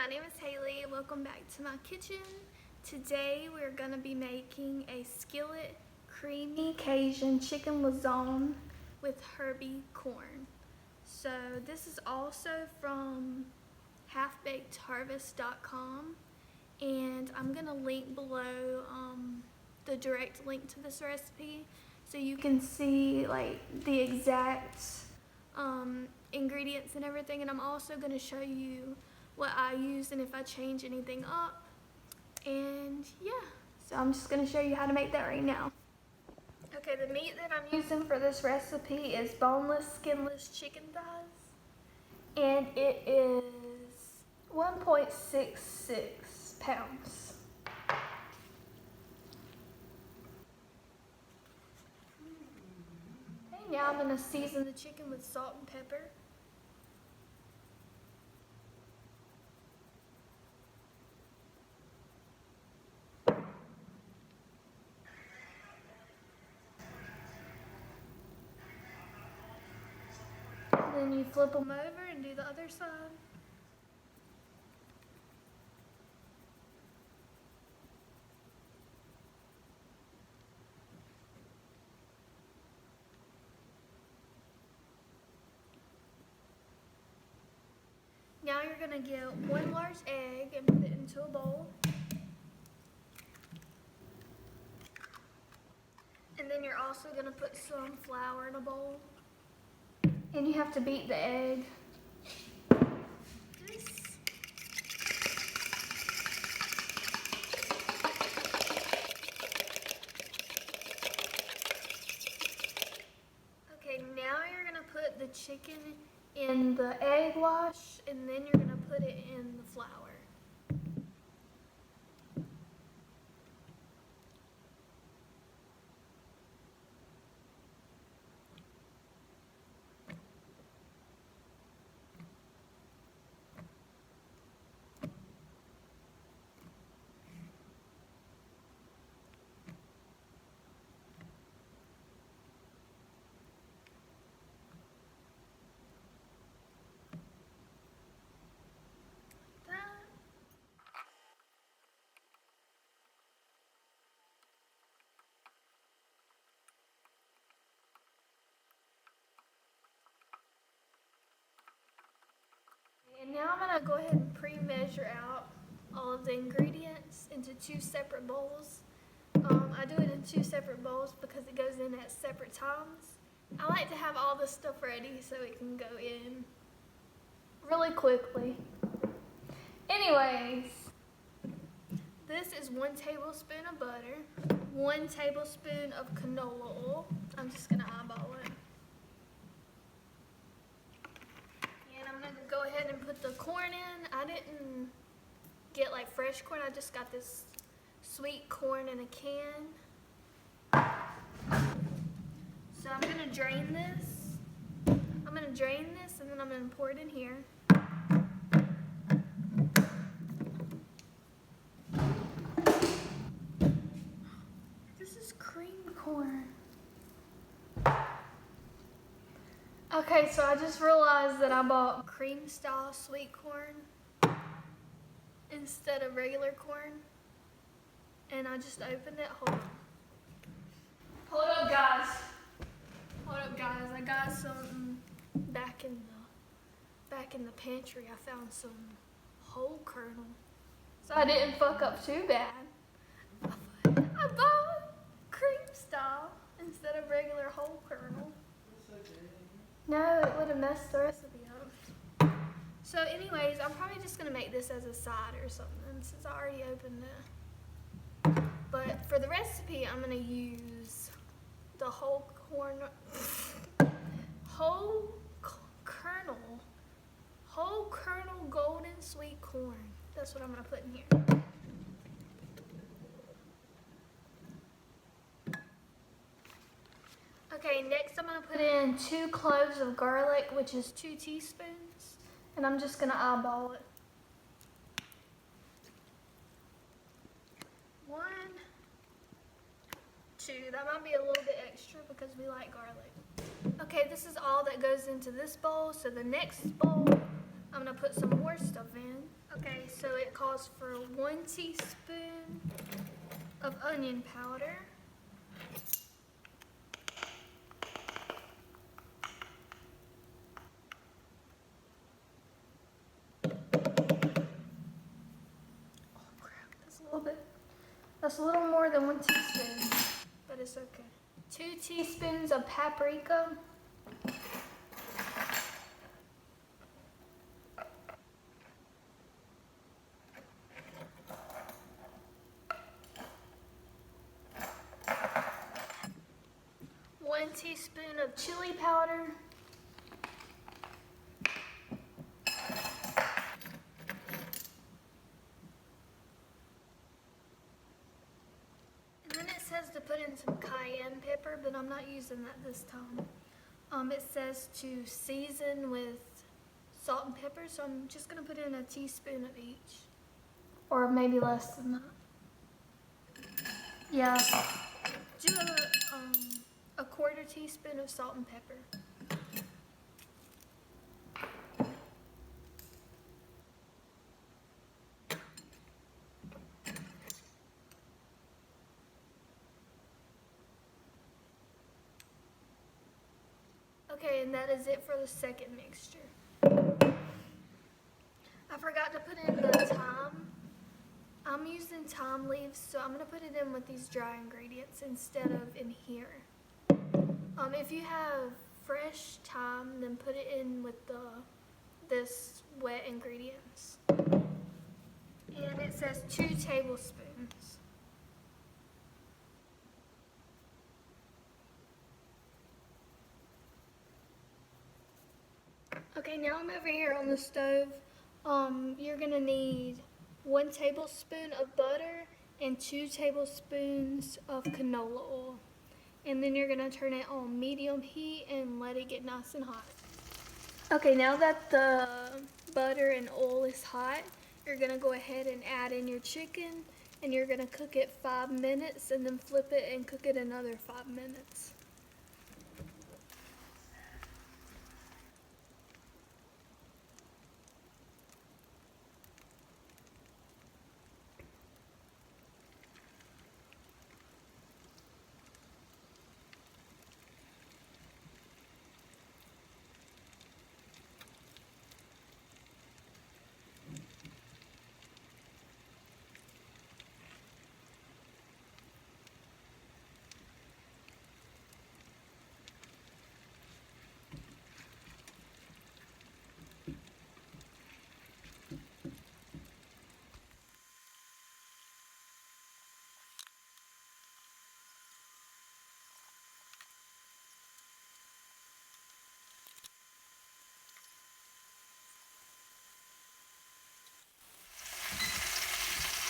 my name is Haley and welcome back to my kitchen. Today we're going to be making a skillet creamy Cajun chicken lazone with Herby corn. So this is also from halfbakedharvest.com, and I'm going to link below the direct link to this recipe so you can see like the exact ingredients and everything, and I'm also going to show you what I use and if I change anything up. And yeah, so I'm just going to show you how to make that right now. Okay, the meat that I'm using for this recipe is boneless, skinless chicken thighs, and it is 1.66 pounds. Okay, now I'm going to season the chicken with salt and pepper. Then you flip them over and do the other side. Now you're going to get one large egg and put it into a bowl. And then you're also going to put some flour in a bowl. And you have to beat the egg. Okay, now you're going to put the chicken in the egg wash, and then you're going to put it in the flour. And now I'm going to go ahead and pre-measure out all of the ingredients into two separate bowls. I do it in two separate bowls because it goes in at separate times. I like to have all this stuff ready so it can go in really quickly. Anyways, this is 1 tablespoon of butter, 1 tablespoon of canola oil. I'm just going to eyeball it. Go ahead and put the corn in. I didn't get like fresh corn, I just got this sweet corn in a can. So I'm going to drain this. I'm going to drain this and then I'm going to pour it in here. This is cream corn. Okay, so I just realized that I bought cream style sweet corn instead of regular corn. And I just opened it. Hold up guys. I got some back in the pantry. I found some whole kernel. So I didn't fuck up too bad. I bought cream style instead of regular whole kernel. No, it would have messed the recipe up. So anyways, I'm probably just going to make this as a side or something since I already opened it. But for the recipe, I'm going to use the whole kernel golden sweet corn. That's what I'm going to put in here. Okay, next I'm going to put in 2 cloves of garlic, which is 2 teaspoons, and I'm just going to eyeball it. 1, 2, that might be a little bit extra because we like garlic. Okay, this is all that goes into this bowl, so the next bowl I'm going to put some more stuff in. Okay, so calls for 1 teaspoon of onion powder. That's a little more than 1 teaspoon, but it's okay. 2 teaspoons of paprika. One teaspoon of chili powder. Says to put in some cayenne pepper, but I'm not using that this time. It says to season with salt and pepper, so I'm just gonna put in a teaspoon of each, or maybe less than that. Yeah, do a 1/4 teaspoon of salt and pepper. Okay, and that is it for the second mixture. I forgot to put in the thyme. I'm using thyme leaves, so I'm gonna put it in with these dry ingredients instead of in here. If you have fresh thyme, then put it in with this wet ingredients. And it says 2 tablespoons. Okay, now I'm over here on the stove. You're gonna need 1 tablespoon of butter and 2 tablespoons of canola oil. And then you're gonna turn it on medium heat and let it get nice and hot. Okay, now that the butter and oil is hot, you're gonna go ahead and add in your chicken, and you're gonna cook it 5 minutes and then flip it and cook it another 5 minutes.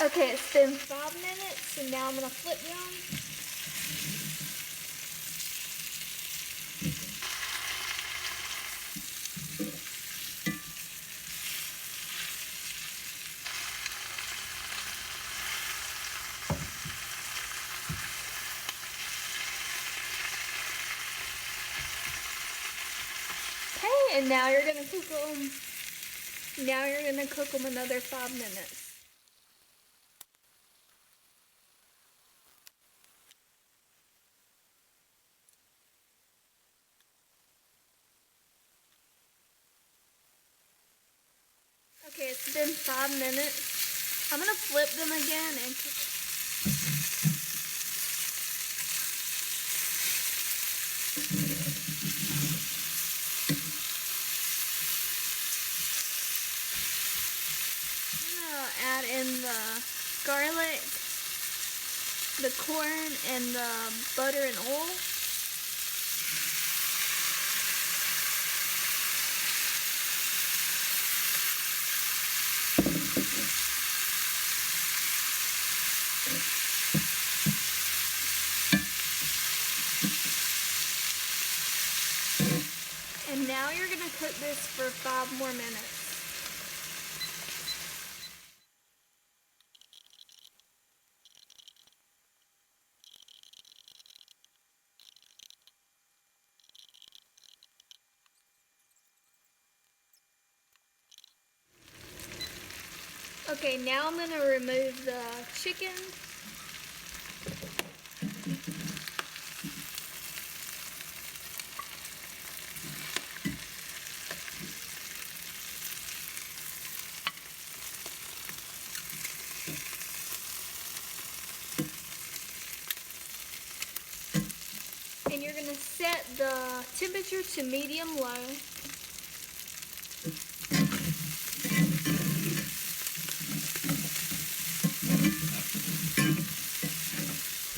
Okay, it's been 5 minutes, and now I'm gonna flip them. Okay, and now you're gonna cook them. Now you're gonna cook them another 5 minutes. Okay, it's been 5 minutes. I'm gonna flip them again and cook it. I'm gonna add in the garlic, the corn, and the butter and oil. And now you're gonna cook this for 5 more minutes. Okay, now I'm gonna remove the chicken. And you're gonna set the temperature to medium low.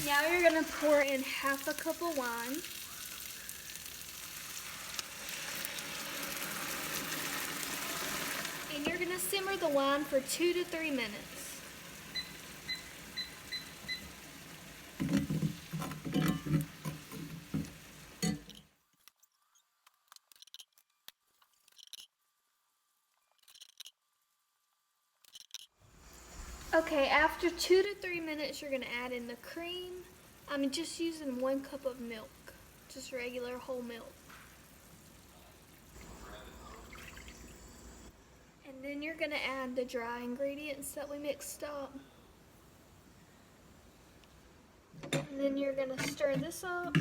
Now you're gonna pour in half a cup of wine. And you're gonna simmer the wine for 2 to 3 minutes. Okay, after 2 to 3 minutes, you're gonna add in the cream. I'm just using 1 cup of milk, just regular whole milk. And then you're gonna add the dry ingredients that we mixed up. And then you're gonna stir this up.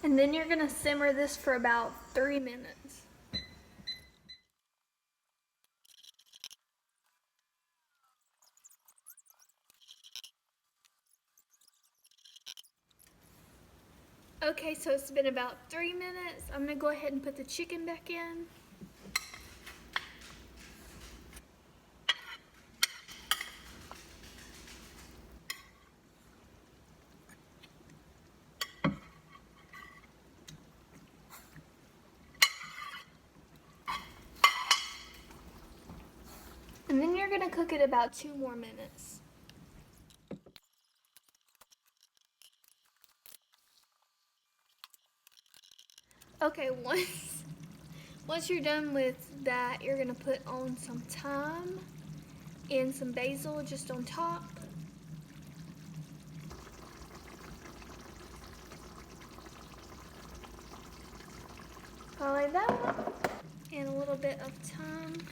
And then you're gonna simmer this for about 3 minutes. Okay, so it's been about 3 minutes. I'm gonna go ahead and put the chicken back in. And then you're gonna cook it about 2 more minutes. Okay, once you're done with that, you're gonna put on some thyme and some basil just on top. Like that. And a little bit of thyme.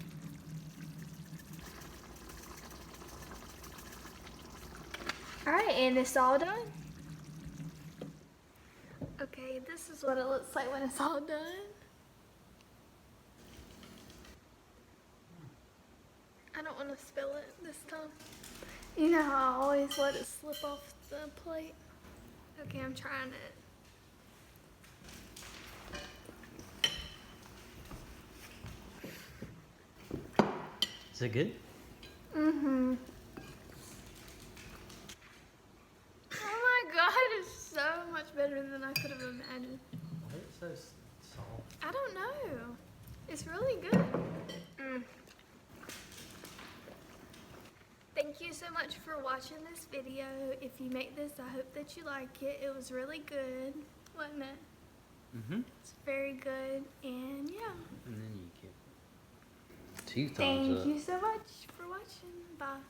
Alright, and it's all done. Okay, this is what it looks like when it's all done. I don't want to spill it this time. You know how I always let it slip off the plate? Okay, I'm trying it. Is it good? Mm-hmm. Oh my god, it's so much better than I could have imagined. Why is it so soft? I don't know. It's really good. Thank you so much for watching this video. If you make this, I hope that you like it. It was really good, wasn't it? Mm-hmm. It's very good, and yeah. And then you get 2 thumbs up. Thank you so much for watching. Bye.